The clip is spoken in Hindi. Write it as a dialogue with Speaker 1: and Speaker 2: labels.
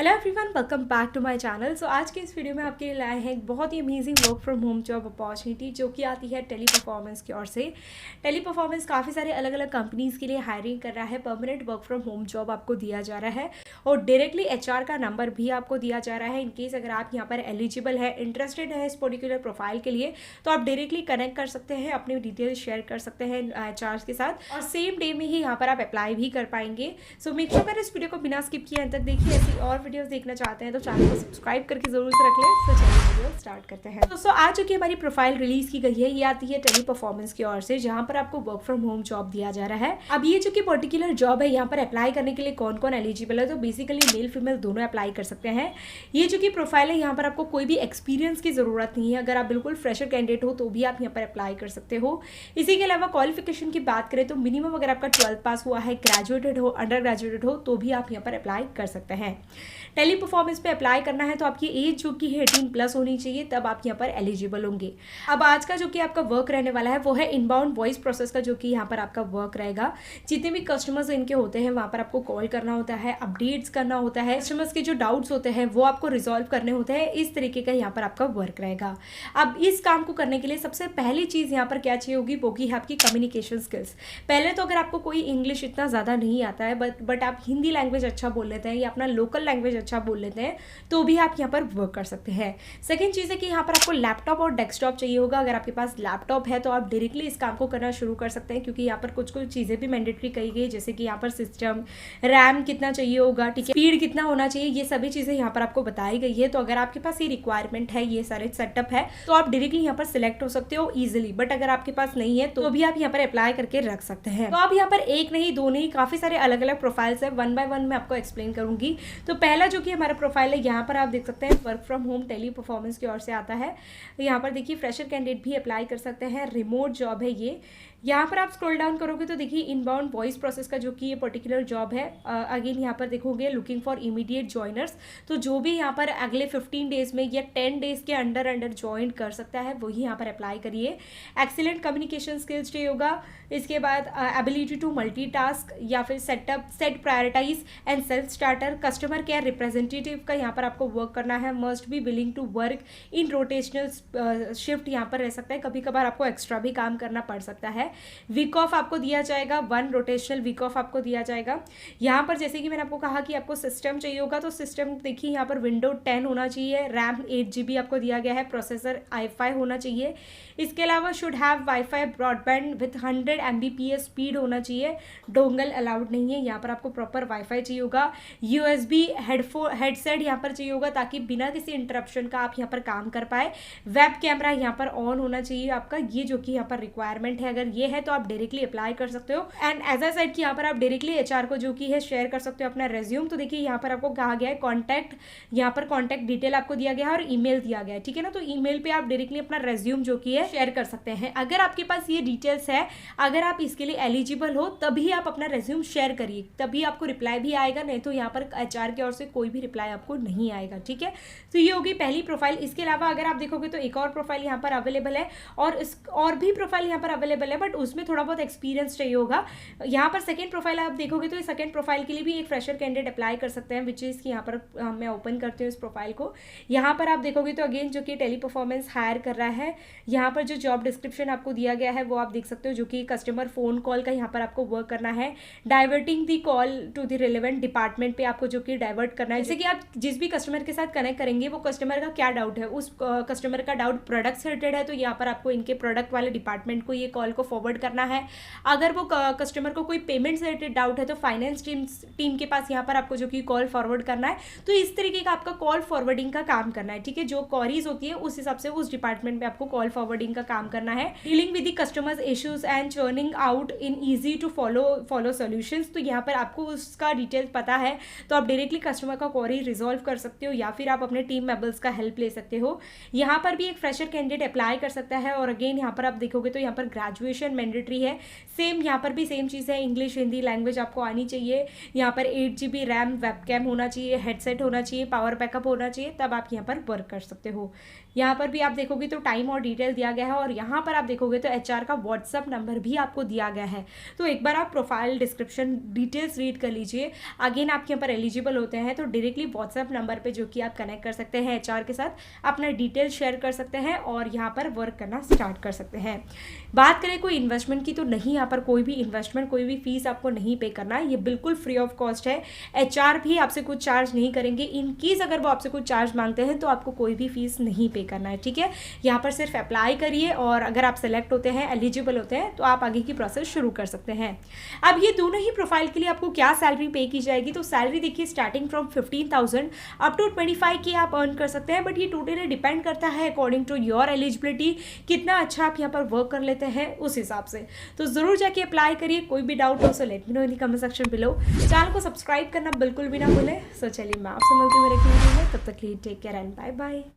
Speaker 1: Hello everyone, welcome back to my channel. So आज के इस वीडियो में आपके लिए लाए हैं एक बहुत ही amazing work from home job opportunity जो कि आती है टेली परफॉर्मेंस की ओर से। टेली परफॉर्मेंस काफ़ी सारे अलग अलग कंपनीज़ के लिए हायरिंग कर रहा है। Permanent work from home job आपको दिया जा रहा है और डायरेक्टली एचआर का नंबर भी आपको दिया जा रहा है। इनकेस अगर आप यहाँ पर एलिजिबल है, इंटरेस्टेड है इस पर्टिकुलर प्रोफाइल के लिए, तो आप डायरेक्टली कनेक्ट कर सकते हैं, अपनी डिटेल्स शेयर कर सकते हैं एचआर के साथ और सेम डे में ही यहाँ पर आप अप्लाई भी कर पाएंगे। सो मेक श्योर इस वीडियो को बिना स्किप किए अंत तक देखिए। ऐसी और वीडियोस देखना चाहते हैं तो चैनल को सब्सक्राइब करके जरूर से रख लें। तो चलिए वीडियो स्टार्ट करते हैं। दोस्तों आज जो कि हमारी प्रोफाइल रिलीज की गई है ये आती है टेली परफॉर्मेंस की ओर से, जहां पर आपको वर्क फ्रॉम होम जॉब दिया जा रहा है। अब ये जो कि पर्टिकुलर जॉब है यहाँ पर अप्लाई करने के लिए कौन कौन एलिजिबल है, तो बेसिकली मेल फीमेल दोनों अप्लाई कर सकते हैं। ये जो कि प्रोफाइल है यहाँ पर आपको कोई भी एक्सपीरियंस की जरूरत नहीं है। अगर आप बिल्कुल फ्रेशर कैंडिडेट हो तो भी आप यहाँ पर अप्लाई कर सकते हो। इसी के अलावा क्वालिफिकेशन की बात करें तो मिनिमम अगर आपका 12th पास हुआ है, ग्रेजुएटेड हो, अंडर ग्रेजुएटेड हो, तो भी आप यहाँ पर अप्लाई कर सकते हैं। टेली परफॉर्मेंस पे अप्लाई करना है तो आपकी एज जो कि है 18+ होनी चाहिए, तब आप यहाँ पर एलिजिबल होंगे। अब आज का जो कि आपका वर्क रहने वाला है वो है इनबाउंड वॉइस प्रोसेस का, जो कि यहाँ पर आपका वर्क रहेगा। जितने भी कस्टमर्स इनके होते हैं वहाँ पर आपको कॉल करना होता है, अपडेट्स करना होता है, कस्टमर्स के जो डाउट्स होते हैं वो आपको रिजॉल्व करने होते हैं। इस तरीके का यहाँ पर आपका वर्क रहेगा। अब इस काम को करने के लिए सबसे पहली चीज़ यहाँ पर क्या चाहिए होगी, वो की है आपकी कम्युनिकेशन स्किल्स। पहले तो अगर आपको कोई इंग्लिश इतना ज़्यादा नहीं आता है बट आप हिंदी लैंग्वेज अच्छा बोल लेते हैं या अपना लोकल लैंग्वेज अच्छा बोल लेते हैं, तो भी आप यहाँ पर वर्क कर सकते हैं। सेकंड चीज़ है कि यहाँ पर आपको लैपटॉप और डेस्कटॉप चाहिए होगा। अगर आपके पास लैपटॉप है तो आप डायरेक्टली इस काम को करना शुरू कर सकते हैं, क्योंकि यहाँ पर कुछ कुछ चीज़ें भी मैंडेटरी कही गई, जैसे कि यहाँ पर सिस्टम रैम कितना चाहिए होगा, ठीक है, स्पीड कितना होना चाहिए, ये सभी चीज़ें यहाँ पर आपको बताई गई है। तो अगर आपके पास ये रिक्वायरमेंट है, ये सारे सेटअप है, तो आप डायरेक्टली यहाँ पर सिलेक्ट हो सकते हो ईजिली। बट अगर आपके पास नहीं है तो भी आप यहाँ पर अप्लाई करके रख सकते हैं। तो आप यहाँ पर एक नहीं, दो नहीं, काफ़ी सारे अलग अलग प्रोफाइल्स है। वन बाय वन मैं आपको एक्सप्लेन करूंगी। तो पहला जो कि हमारा प्रोफाइल है यहाँ पर आप देख सकते हैं work from home Teleperformance की ओर से आता है। यहाँ पर देखिए फ्रेशर कैंडिडेट भी अप्लाई कर सकते हैं, रिमोट जॉब है ये। यहाँ पर आप स्क्रॉल डाउन करोगे तो देखिए इनबाउंड वॉइस प्रोसेस का जो कि ये पर्टिकुलर जॉब है। अगेन यहाँ पर देखोगे लुकिंग फॉर इमीडिएट ज्वाइनर्स, तो जो भी यहाँ पर अगले 15 डेज में या 10 डेज के अंडर ज्वाइन कर सकता है वही यहाँ पर अप्लाई करिए। एक्सीलेंट कम्युनिकेशन स्किल्स चाहिए होगा। इसके बाद एबिलिटी टू मल्टीटास्क या फिर set prioritize and self starter, customer care representative का यहाँ पर आपको वर्क करना है। Must be willing to work in rotational shift यहाँ पर रह सकता है, कभी कभार आपको एक्स्ट्रा भी काम करना पड़ सकता है। वीक ऑफ आपको दिया जाएगा, 1 रोटेशनल वीक ऑफ आपको दिया जाएगा। यहाँ पर जैसे कि मैंने आपको कहा कि आपको सिस्टम चाहिए होगा, तो सिस्टम देखिए यहाँ पर विंडो 10 होना चाहिए, रैम 8 GB आपको दिया गया है, प्रोसेसर i5 होना चाहिए। इसके अलावा should have wifi broadband with 100 Mbps speed होना चाहिए। डोंगल अलाउड नहीं है, यहाँ पर आपको प्रॉपर वाईफाई चाहिए होगा। USB हेडसेट यहाँ पर चाहिए होगा, ताकि बिना किसी इंटरप्शन का आप यहाँ पर काम कर पाए। वेब कैमरा यहाँ पर ऑन होना चाहिए आपका। ये जो कि यहाँ पर रिक्वायरमेंट है, अगर ये है तो आप डायरेक्टली अप्लाई कर सकते हो। एंड एज अ साइड कि यहाँ पर आप डायरेक्टली एचआर को जो कि है शेयर कर सकते हो अपना रेज्यूम। तो देखिए यहाँ पर आपको कहा गया है कॉन्टैक्ट, यहाँ पर कॉन्टैक्ट डिटेल आपको दिया गया है और ईमेल दिया गया है, ठीक है ना। तो ईमेल पे आप डायरेक्टली अपना रेज्यूम जो कि है शेयर कर सकते हैं। अगर आपके पास ये डिटेल्स है, अगर आप इसके लिए एलिजिबल हो, तभी आप अपना रेज्यूम शेयर करिए, तभी आपको रिप्लाई भी आएगा, नहीं तो यहाँ पर एचआर की ओर से कोई भी रिप्लाई आपको नहीं आएगा, ठीक है। तो ये होगी पहली प्रोफाइल। इसके अलावा अगर आप देखोगे तो एक और प्रोफाइल यहाँ पर अवेलेबल है और भी प्रोफाइल यहाँ पर अवेलेबल है, बट उसमें थोड़ा बहुत एक्सपीरियंस चाहिए होगा। यहाँ पर सेकंड प्रोफाइल आप देखोगे तो सेकंड प्रोफाइल के लिए भी एक फ्रेशर कैंडिडेट अप्लाई कर सकते हैं, विच इज़ कि यहाँ पर मैं ओपन करती हूँ इस प्रोफाइल को। यहाँ पर आप देखोगे तो अगेन जो कि टेली परफॉर्मेंस हायर कर रहा है। यहाँ पर जो जॉब डिस्क्रिप्शन आपको दिया गया है वो आप देख सकते हो, जो कि कस्टमर फोन कॉल का यहाँ पर आपको वर्क करना है। Diverting the call to the relevant department पे आपको जो कि डाइवर्ट करना है। जैसे कि आप जिस भी कस्टमर के साथ कनेक्ट करेंगे वो कस्टमर का क्या डाउट है, उस कस्टमर का डाउट प्रोडक्ट से रिलेटेड है तो यहाँ पर आपको इनके प्रोडक्ट वाले डिपार्टमेंट को ये कॉल को फॉरवर्ड करना है। अगर वो कस्टमर को कोई पेमेंट से रिलेटेड डाउट है तो फाइनेंस टीम के पास यहाँ पर आपको जो कि कॉल फॉरवर्ड करना है। तो इस तरीके का आपका कॉल फॉरवर्डिंग का काम करना है, ठीक है। जो क्वेरीज होती है उस हिसाब से उस डिपार्टमेंट में आपको कॉल फॉरवर्डिंग का काम करना है। Dealing with the customers issues and churning out in easy to follow solutions, तो यहाँ पर आपको उसका डिटेल पता है तो आप डायरेक्टली कस्टमर का क्वेरी रिजॉल्व कर सकते हो, या फिर आप अपने टीम मेंबर्स का हेल्प ले सकते हो। यहाँ पर भी एक फ्रेशर कैंडिडेट अप्लाई कर सकता है। और अगेन यहाँ पर आप देखोगे तो यहाँ पर ग्रेजुएशन क्वालिफिकेशन मैंडेटरी है। सेम यहाँ पर भी सेम चीज़ है, इंग्लिश हिंदी लैंग्वेज आपको आनी चाहिए। यहाँ पर 8 GB रैम, वेबकैम होना चाहिए, हेडसेट होना चाहिए, पावर बैकअप होना चाहिए, तब आप यहाँ पर वर्क कर सकते हो। यहाँ पर भी आप देखोगे तो टाइम और डिटेल दिया गया है, और यहाँ पर आप देखोगे तो HR का व्हाट्सअप नंबर भी आपको दिया गया है। तो एक बार आप प्रोफाइल डिस्क्रिप्शन डिटेल्स रीड कर लीजिए। अगेन आप यहाँ पर एलिजिबल होते हैं तो डायरेक्टली व्हाट्सअप नंबर पे जो कि आप कनेक्ट कर सकते हैं HR के साथ, अपना डिटेल शेयर कर सकते हैं और यहाँ पर वर्क करना स्टार्ट कर सकते हैं। बात करें कोई इन्वेस्टमेंट की, तो नहीं, यहाँ पर कोई भी इन्वेस्टमेंट, कोई भी फीस आपको नहीं पे करना है, ये बिल्कुल फ्री ऑफ कॉस्ट है। HR भी आपसे कुछ चार्ज नहीं करेंगे। इन केस अगर वो आपसे कुछ चार्ज मांगते हैं तो आपको कोई भी फीस नहीं पे करना है, ठीक है। यहाँ पर सिर्फ अप्लाई करिए और अगर आप सेलेक्ट होते हैं, एलिजिबल होते हैं, तो आप आगे की प्रोसेस शुरू कर सकते हैं। अब ये दोनों ही प्रोफाइल के लिए आपको क्या सैलरी पे की जाएगी, तो सैलरी देखिए starting from 15,000 up to 25K आप अर्न कर सकते हैं। बट ये टोटली डिपेंड करता है अकॉर्डिंग टू योर एलिजिबिलिटी, कितना अच्छा आप यहाँ पर वर्क कर लेते हैं उस हिसाब से। तो जरूर जाके अप्लाई करिए। कोई भी डाउट हो so let me know in the comment section below. Channel को सब्सक्राइब करना बिल्कुल भी ना भूलें। सो चलिए मैं आपसे मिलती हूँ मेरे वीडियो में, तब तक के लिए take care and bye bye.